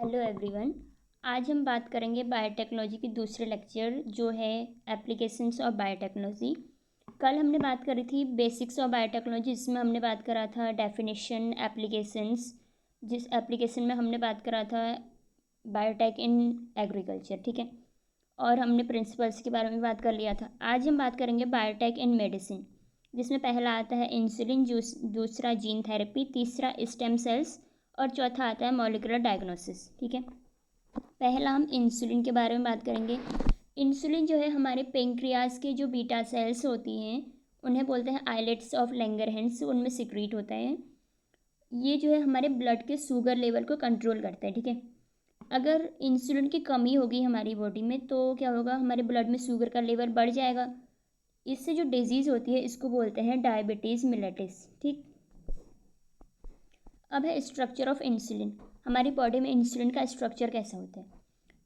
Hello everyone. आज हम बात करेंगे बायोटेक्नोलॉजी की दूसरे लेक्चर जो है एप्लीकेशंस ऑफ बायोटेक्नोलॉजी। कल हमने बात करी थी बेसिक्स ऑफ बायोटेक्नोलॉजी, जिसमें हमने बात करा था डेफिनेशन, एप्लीकेशंस, जिस एप्लीकेशन में हमने बात करा था बायोटेक इन एग्रीकल्चर, ठीक है। और हमने प्रिंसिपल्स के बारे में बात कर लिया था। आज हम बात करेंगे बायोटेक इन मेडिसिन, जिसमें पहला आता है इंसुलिन, दूसरा जीन थेरेपी, तीसरा स्टेम सेल्स और चौथा आता है मॉलिक्यूलर डायग्नोसिस, ठीक है। पहला हम इंसुलिन के बारे में बात करेंगे। इंसुलिन जो है हमारे पेंक्रियाज के जो बीटा सेल्स होती हैं उन्हें बोलते हैं आइलेट्स ऑफ लैंगरहैंस, उनमें सिक्रीट होता है। ये जो है हमारे ब्लड के शुगर लेवल को कंट्रोल करता है, ठीक है। अगर इंसुलिन की कमी होगी हमारी बॉडी में तो क्या होगा, हमारे ब्लड में शुगर का लेवल बढ़ जाएगा। इससे जो डिजीज़ होती है इसको बोलते हैं डायबिटीज़ मिलेटिस, ठीक। अब है स्ट्रक्चर ऑफ इंसुलिन। हमारी बॉडी में इंसुलिन का स्ट्रक्चर कैसा होता है।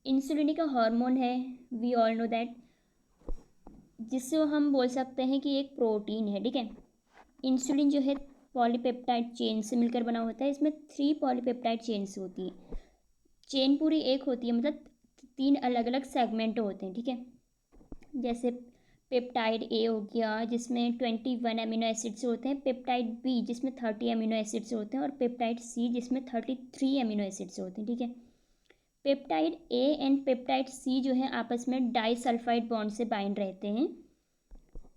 इंसुलिन का हार्मोन है, वी ऑल नो दैट, जिससे हम बोल सकते हैं कि एक प्रोटीन है, ठीक है। इंसुलिन जो है पॉलीपेप्टाइड चेन से मिलकर बना होता है। इसमें 3 पॉलीपेप्टाइड चेन्स होती है। चेन पूरी एक होती है, मतलब 3 अलग अलग सेगमेंट होते हैं, ठीक है। जैसे पेप्टाइड ए हो गया जिसमें 21 अमीनो एसिड्स होते हैं, पेप्टाइड बी जिसमें 30 अमीनो एसिड्स होते हैं और पेप्टाइड सी जिसमें 33 अमीनो एसिड्स होते हैं, ठीक है। पेप्टाइड ए एंड पेप्टाइड सी जो है आपस में डाइसल्फाइड बॉन्ड से बाइंड रहते हैं।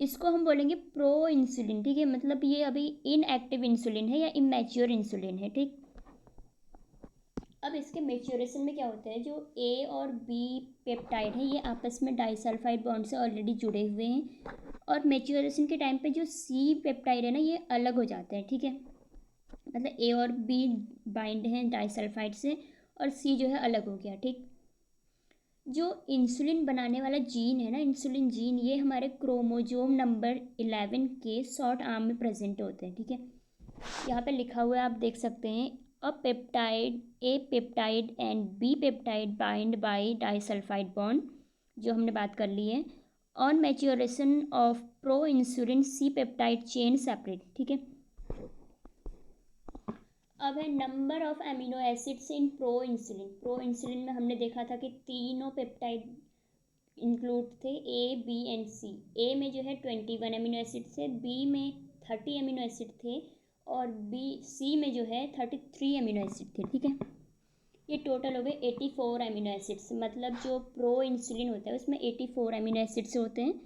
इसको हम बोलेंगे प्रो इंसुलिन, ठीक है। मतलब ये अभी इनएक्टिव इंसुलिन है या इमैच्योर इंसुलिन है, ठीक। अब इसके मेच्योरेशन में क्या होता है, जो ए और बी पेप्टाइड है ये आपस में डाइसल्फाइड बॉन्ड से ऑलरेडी जुड़े हुए हैं, और मेच्योरेशन के टाइम पे जो सी पेप्टाइड है ना ये अलग हो जाते हैं, ठीक है। मतलब ए और बी बाइंड हैं डाइसल्फाइड से और सी जो है अलग हो गया, ठीक। जो इंसुलिन बनाने वाला जीन है ना, इंसुलिन जीन, ये हमारे क्रोमोजोम नंबर 11 के शॉर्ट आर्म में प्रेजेंट होते हैं, ठीक है। यहाँ पे लिखा हुआ है, आप देख सकते हैं, A peptide, A peptide and B peptide bind by disulphide bond, जो हमने बात कर ली है। On maturation of pro insulin C peptide chain separate, ठीक है। अब है number of amino acids in pro insulin. Pro insulin में हमने देखा था कि तीनों पेप्टाइड इंक्लूड थे, ए बी एंड सी। ए में जो है 21 अमीनो एसिड थे, बी में 30 अमीनो एसिड थे और बी सी में जो है 33 अमीनो एसिड थे, ठीक है। ये टोटल हो गए 84 अमीनो एसिड्स। मतलब जो प्रो इंसुलिन होता है उसमें 84 अमीनो एसिड्स होते हैं।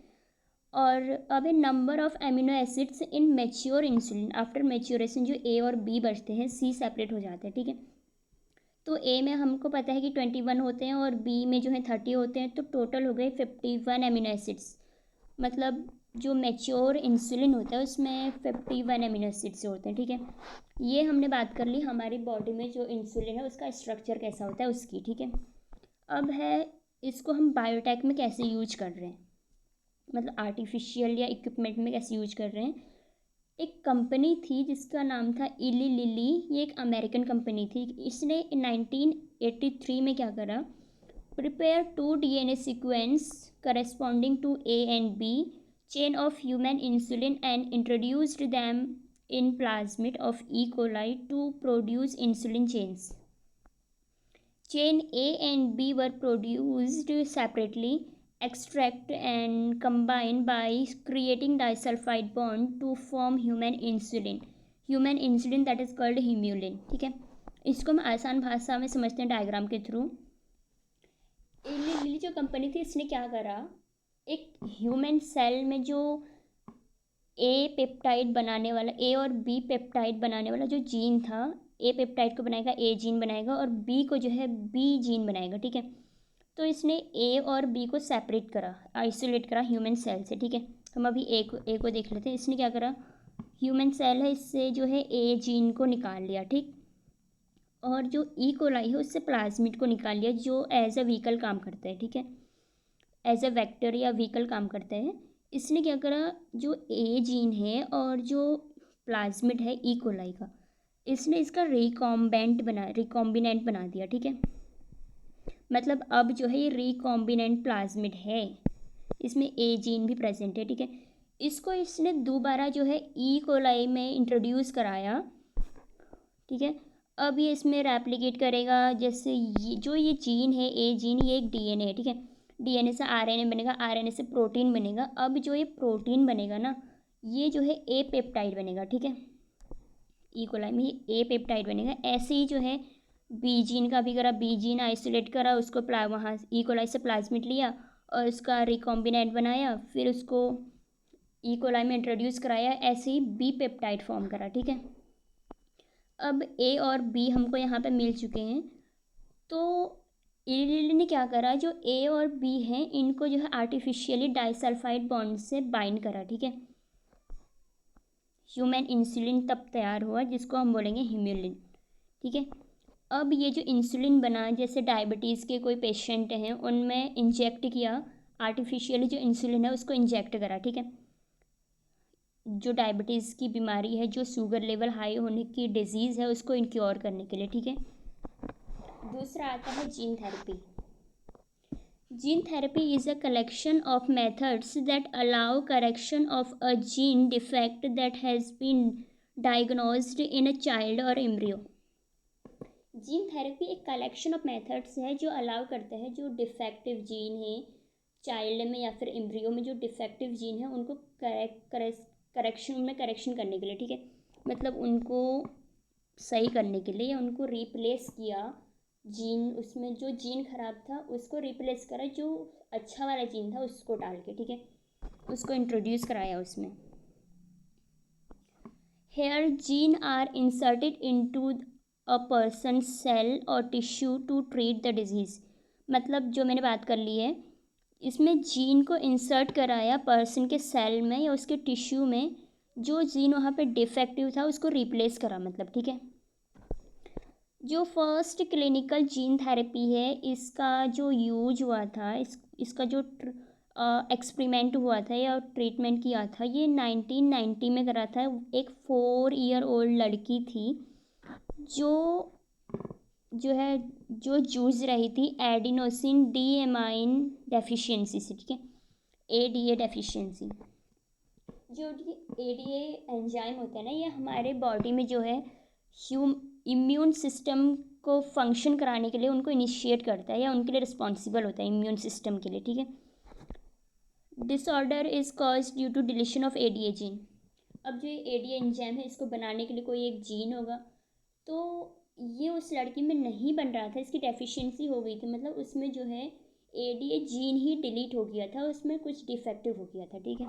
और अब है number of amino acids in mature insulin. After maturation जो ए और बी बचते हैं, सी सेपरेट हो जाते हैं, ठीक है। तो ए में हमको पता है कि 21 होते हैं और बी में जो है 30 होते हैं, तो टोटल हो गए 51 अमीनो एसिड्स। मतलब जो मैच्योर इंसुलिन होता है उसमें 51 अमीनो एसिड्स होते हैं, ठीक है। ये हमने बात कर ली हमारी बॉडी में जो इंसुलिन है उसका स्ट्रक्चर कैसा होता है उसकी, ठीक है। अब है इसको हम बायोटेक में कैसे यूज कर रहे हैं, मतलब आर्टिफिशियल या इक्विपमेंट में कैसे यूज कर रहे हैं। एक कंपनी थी जिसका नाम था इली लिली, ये एक अमेरिकन कंपनी थी। इसने 1983 में क्या करा, prepare 2 DNA sequence corresponding to A and B chain of human insulin and introduced them in plasmid of E coli to produce insulin chains. Chain A and B were produced separately, extract and combined by creating disulfide bond to form human insulin. Human insulin that is called humulin, ठीक है। इसको हम आसान भाषा में समझते हैं diagram के थ्रू। लिली जो कंपनी थी इसने क्या करा, एक ह्यूमन सेल में जो ए पेप्टाइड बनाने वाला, ए और बी पेप्टाइड बनाने वाला जो जीन था, ए पेप्टाइड को बनाएगा, ए जीन बनाएगा और बी को जो है बी जीन बनाएगा, ठीक है। तो इसने ए और बी को सेपरेट करा, आइसोलेट करा ह्यूमन सेल से, ठीक है। हम अभी ए को देख लेते हैं। इसने क्या करा, ह्यूमन सेल है इससे जो है ए जीन को निकाल लिया, ठीक। और जो ई कोलाई है उससे प्लाज्मिड को निकाल लिया, जो एज अ व्हीकल काम करता है, ठीक है। एज अ वेक्टर या व्हीकल काम करता है। इसने क्या करा, जो ए जीन है और जो प्लाज्मिड है ई कोलाई का, इसने इसका रिकॉम्बिनेंट बना दिया, ठीक है। मतलब अब जो है ये रिकॉम्बिनेंट प्लाज्मिड है, इसमें ए जीन भी प्रेजेंट है, ठीक है। इसको इसने दोबारा जो है ई कोलाई में इंट्रोड्यूस कराया, ठीक है। अब ये इसमें रेप्लिकेट करेगा, जैसे ये जीन है, ए जीन, ये एक डीएनए है, ठीक है। डीएनए से आरएनए बनेगा, आरएनए से प्रोटीन बनेगा। अब जो ये प्रोटीन बनेगा ना, ये जो है ए पेप्टाइड बनेगा, ठीक है। ई कोलाई में ये ए पेप्टाइड बनेगा। ऐसे ही जो है बी जीन का भी करा, बी जीन आइसोलेट करा, उसको वहाँ ई कोलाई से प्लाज्मिड लिया और उसका रिकॉम्बिनेंट बनाया, फिर उसको ई कोलाई में इंट्रोड्यूस कराया, ऐसे ही बी पेप्टाइड फॉर्म करा, ठीक है। अब ए और बी हमको यहाँ पे मिल चुके हैं, तो इलिली ने क्या करा, जो ए और बी हैं इनको जो है आर्टिफिशियली डाइसल्फाइड बॉन्ड से बाइंड करा, ठीक है। ह्यूमन इंसुलिन तब तैयार हुआ, जिसको हम बोलेंगे ह्यूमुलिन, ठीक है। अब ये जो इंसुलिन बना, जैसे डायबिटीज़ के कोई पेशेंट हैं उनमें इंजेक्ट किया, आर्टिफिशियली जो इंसुलिन है उसको इंजेक्ट करा, ठीक है। जो डायबिटीज़ की बीमारी है, जो शुगर लेवल हाई होने की डिजीज़ है, उसको इनक्योर करने के लिए, ठीक है। दूसरा आता है gene therapy. Gene therapy is a collection of methods that allow correction of a gene defect that has been diagnosed in a child और एम्ब्रियो। जीन थेरेपी एक कलेक्शन ऑफ मेथड्स है जो अलाउ करते हैं जो डिफेक्टिव जीन है child में या फिर एम्ब्रियो में, जो डिफेक्टिव जीन है उनको करेक्शन करने के लिए, ठीक है। मतलब उनको सही करने के लिए या उनको रिप्लेस किया जीन, उसमें जो जीन खराब था उसको रिप्लेस करा, जो अच्छा वाला जीन था उसको डाल के, ठीक है, उसको इंट्रोड्यूस कराया उसमें। Here gene are inserted into a person cell or tissue to treat the disease. मतलब जो मैंने बात कर ली है, इसमें जीन को इंसर्ट कराया पर्सन के सेल में या उसके टिश्यू में, जो जीन वहाँ पे डिफेक्टिव था उसको रिप्लेस करा, मतलब, ठीक है। जो फर्स्ट क्लिनिकल जीन थेरेपी है, इसका जो यूज हुआ था, इसका जो एक्सपेरिमेंट हुआ था या ट्रीटमेंट किया था, ये 1990 में करा था। एक 4 ईयर ओल्ड लड़की थी जो जो है जो जूझ रही थी एडिनोसिन डीएमाइन डेफिशिएंसी से, ठीक है, एडीए डेफिशिएंसी। जो एडीए एंजाइम होता है ना, ये हमारे बॉडी में जो है इम्यून सिस्टम को फंक्शन कराने के लिए उनको इनिशिएट करता है या उनके लिए रिस्पॉन्सिबल होता है इम्यून सिस्टम के लिए, ठीक है। Disorder is cause due to deletion of ADA gene. अब जो एडीए एंजाइम है, इसको बनाने के लिए कोई एक जीन होगा, तो ये उस लड़की में नहीं बन रहा था, इसकी डेफिशिएंसी हो गई थी, मतलब उसमें जो है एडीए जीन ही डिलीट हो गया था, उसमें कुछ डिफेक्टिव हो गया था, ठीक है।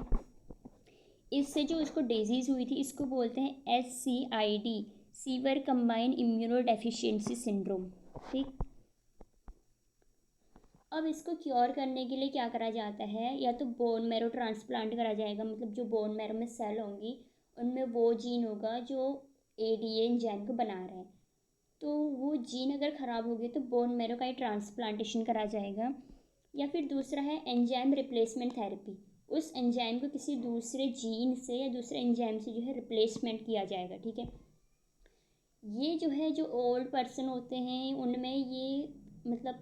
इससे जो इसको डिजीज़ हुई थी, इसको बोलते हैं SCID, severe combined immuno deficiency syndrome, ठीक। अब इसको क्योर करने के लिए क्या करा जाता है, या तो बोन मैरो ट्रांसप्लांट करा जाएगा, मतलब जो बोन मैरो में सेल होंगी उनमें वो जीन होगा जो एडीए एंजाइम को बना रहा है, तो वो जीन अगर ख़राब हो गई तो बोन मैरो का ही ट्रांसप्लांटेशन करा जाएगा। या फिर दूसरा है एंजाइम रिप्लेसमेंट थेरेपी, उस एंजाइम को किसी दूसरे जीन से या दूसरे एंजाइम से जो है रिप्लेसमेंट किया जाएगा, ठीक है। ये जो है जो ओल्ड पर्सन होते हैं उनमें ये मतलब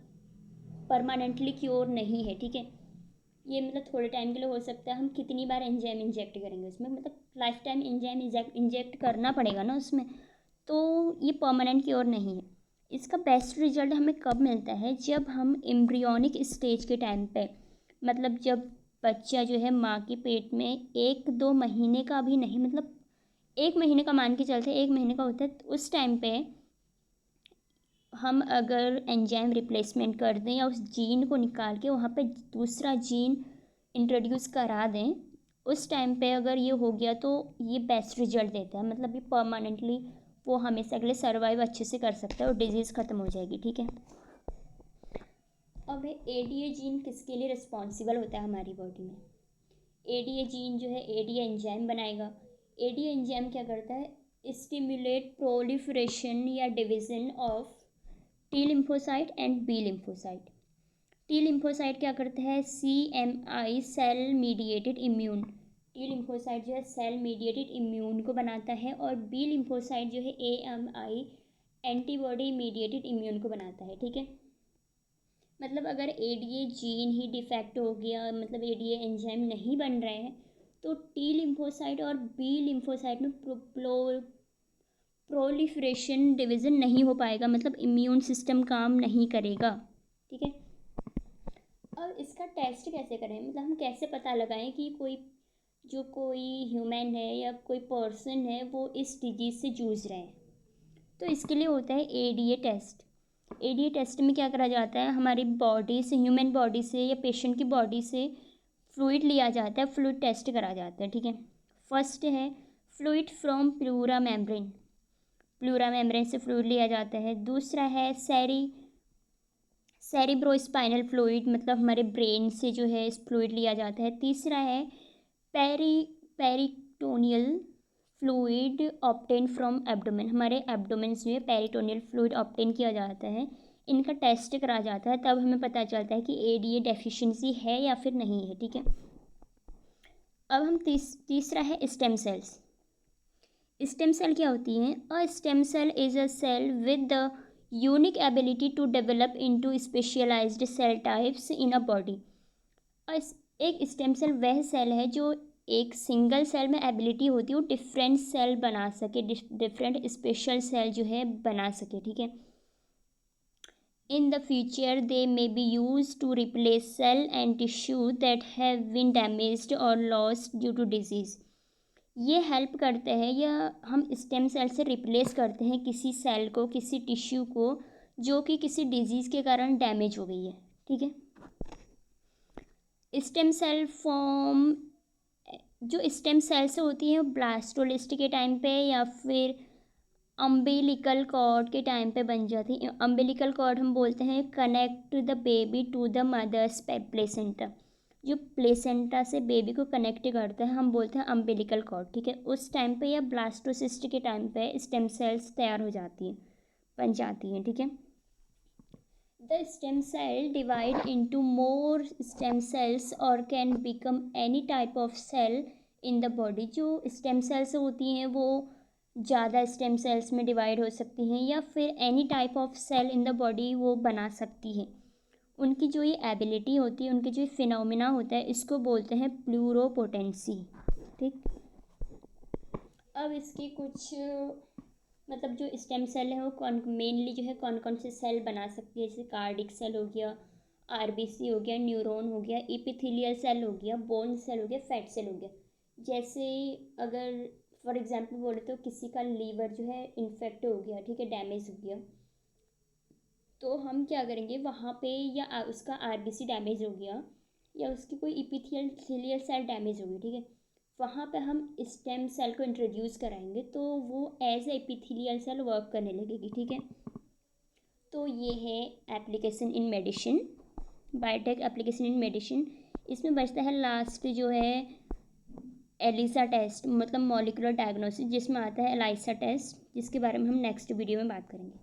परमानेंटली क्योर नहीं है, ठीक है। ये मतलब थोड़े टाइम के लिए हो सकता है, हम कितनी बार एंजाइम इंजेक्ट करेंगे उसमें, मतलब लाइफ टाइम एंजाइम इंजेक्ट करना पड़ेगा ना उसमें, तो ये परमानेंट क्योर नहीं है। इसका बेस्ट रिजल्ट हमें कब मिलता है, जब हम एम्ब्रियोनिक स्टेज के टाइम पे, मतलब जब बच्चा जो है माँ के पेट में 1-2 महीने का भी नहीं, मतलब 1 महीने का मान के चलते, 1 महीने का होता है, तो उस टाइम पे हम अगर एंजाइम रिप्लेसमेंट कर दें या उस जीन को निकाल के वहाँ पे दूसरा जीन इंट्रोड्यूस करा दें, उस टाइम पे अगर ये हो गया तो ये बेस्ट रिजल्ट देता है, मतलब ये परमानेंटली वो हमेशा के लिए सर्वाइव अच्छे से कर सकता है और डिजीज़ ख़त्म हो जाएगी, ठीक है। अब एडीए जीन किसके लिए रिस्पॉन्सिबल होता है हमारी बॉडी में। एडीए जीन जो है एडीए एंजाइम बनाएगा। एडीए एंजाइम क्या करता है, स्टिमुलेट प्रोलिफरेशन या division of T lymphocyte and B lymphocyte. T lymphocyte क्या करता है, CMI cell mediated immune, T lymphocyte जो है सेल मीडिएटेड इम्यून को बनाता है, और बी लिम्फोसाइट जो है AMI एंटीबॉडी मीडिएटेड इम्यून को बनाता है, ठीक है। मतलब अगर एडीए जीन ही डिफेक्ट हो गया, मतलब एडीए एंजाइम नहीं बन रहे हैं, तो टी लिम्फोसाइट और बी लिम्फोसाइट में प्रोलिफरेशन डिवीज़न नहीं हो पाएगा, मतलब इम्यून सिस्टम काम नहीं करेगा। ठीक है। अब इसका टेस्ट कैसे करें, मतलब हम कैसे पता लगाएं कि कोई ह्यूमन है या कोई पर्सन है वो इस डिजीज़ से जूझ रहे हैं। तो इसके लिए होता है एडीए टेस्ट। एडीए टेस्ट में क्या करा जाता है, हमारी बॉडी से, ह्यूमन बॉडी से या पेशेंट की बॉडी से फ्लूइड लिया जाता है, फ्लूइड टेस्ट करा जाता है। ठीक है। फर्स्ट है fluid from pleura membrane, pleura membrane से फ्लूइड लिया जाता है। दूसरा है सेरिब्रोस्पाइनल फ्लूइड, मतलब हमारे ब्रेन से जो है इस फ्लूइड लिया जाता है। तीसरा है peritoneal fluid obtain from abdomen, हमारे एब्डोमेन से जो है पेरिटोनियल फ्लूइड ऑब्टेन किया जाता है। इनका टेस्ट करा जाता है, तब हमें पता चलता है कि एडीए डेफिशिएंसी है या फिर नहीं है। ठीक है। अब हम तीसरा है स्टेम सेल्स। स्टेम सेल क्या होती हैं? A stem cell is a cell with the unique ability to develop into specialised cell types in a body. एक स्टेम सेल वह सेल है जो एक सिंगल सेल में एबिलिटी होती है वो डिफरेंट सेल बना सके, डिफरेंट स्पेशल सेल जो है बना सके। ठीक है। In the future, they may be used to replace cell and tissue that have been damaged or lost due to disease. ये हेल्प करते हैं या हम स्टेम सेल से रिप्लेस करते हैं किसी सेल को, किसी टिश्यू को जो कि किसी डिजीज़ के कारण डैमेज हो गई है। ठीक है। स्टेम सेल फॉर्म जो स्टेम सेल से होती है ब्लास्टोलिस्ट के टाइम पे या फिर अम्बिलिकल कॉर्ड के टाइम पे बन जाती है। अम्बिलिकल कॉर्ड हम बोलते हैं connect the baby to the mother's placenta, जो प्लेसेंटा से बेबी को कनेक्ट करता है हम बोलते हैं अम्बिलिकल कॉर्ड। ठीक है। उस टाइम पे या ब्लास्टोसिस्ट के टाइम पे स्टेम सेल्स तैयार हो जाती हैं, बन जाती हैं। ठीक है। The stem cell divide into more stem cells और can become any type of cell in the body. जो स्टेम सेल्स होती हैं वो ज़्यादा स्टेम सेल्स में डिवाइड हो सकती हैं या फिर any type of cell in the body वो बना सकती है। उनकी जो ये एबिलिटी होती है, उनकी जो फिनोमिना होता है, इसको बोलते हैं प्लूरोपोटेंसी। ठीक। अब इसकी कुछ मतलब जो स्टेम सेल है वो मेनली जो है कौन कौन से सेल बना सकती है, जैसे कार्डिक सेल हो गया, आरबीसी हो गया, न्यूरॉन हो गया, एपिथेलियल सेल हो गया, बोन सेल हो गया, फैट सेल हो गया। जैसे अगर फॉर एग्जांपल बोले तो किसी का लीवर जो है इन्फेक्ट हो गया, ठीक है, डैमेज हो गया, तो हम क्या करेंगे वहाँ पे, या उसका आरबीसी डैमेज हो गया या उसकी कोई एपिथेलियल सेल डैमेज हो गई, ठीक है, वहाँ पे हम स्टेम सेल को इंट्रोड्यूस कराएंगे तो वो as a epithelial cell work करने लगेगी। ठीक है। तो ये है application in medicine, biotech application in medicine. इसमें बचता है लास्ट जो है एलिसा टेस्ट, मतलब मॉलिक्यूलर डायग्नोसिस, जिसमें आता है एलाइसा टेस्ट, जिसके बारे में हम नेक्स्ट वीडियो में बात करेंगे।